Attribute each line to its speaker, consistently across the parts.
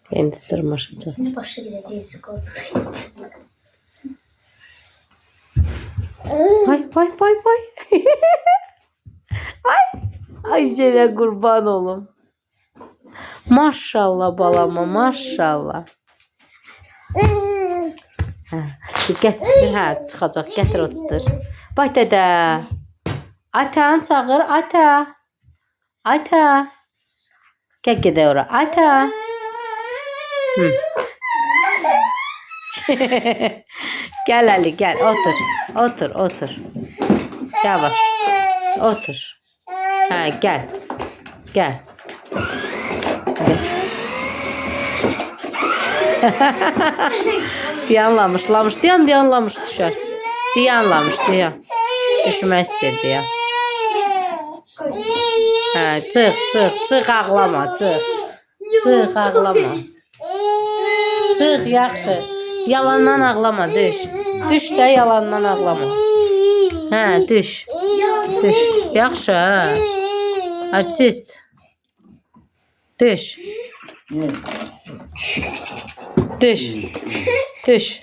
Speaker 1: Kendi tırmaşacağız.
Speaker 2: Ne başı biraz yüzük oldu.
Speaker 1: Vay vay vay vay. Ay. Ay sene kurban olun. Maşallah balama maşallah. Hə, gətir, hə, çıxacaq. Gətir otur. Bax dədə. Atan çağır, ata. Ata. Gəl gedək ora. Ata. Gel Ali gel otur. Otur otur. Yavaş. Otur. Ha gel. Gel. Diyanlamış, lamış, diyanlamış düşer. Diyanlamış, diyan. Düşmək istedi ya. Ha çıx ağlama, çıx. Çıx ağlama. Çıx yaxşı. Yalandan ağlama, düş. Düş də yalandan ağlama. Hə, düş. Düş. Yaxşı, hə. Artist. Düş. Düş. Düş.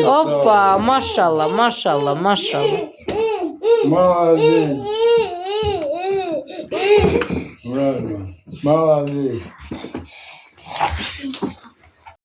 Speaker 1: Hoppa, maşallah, maşallah, maşallah.
Speaker 3: Молодец. Правильно. Молодец.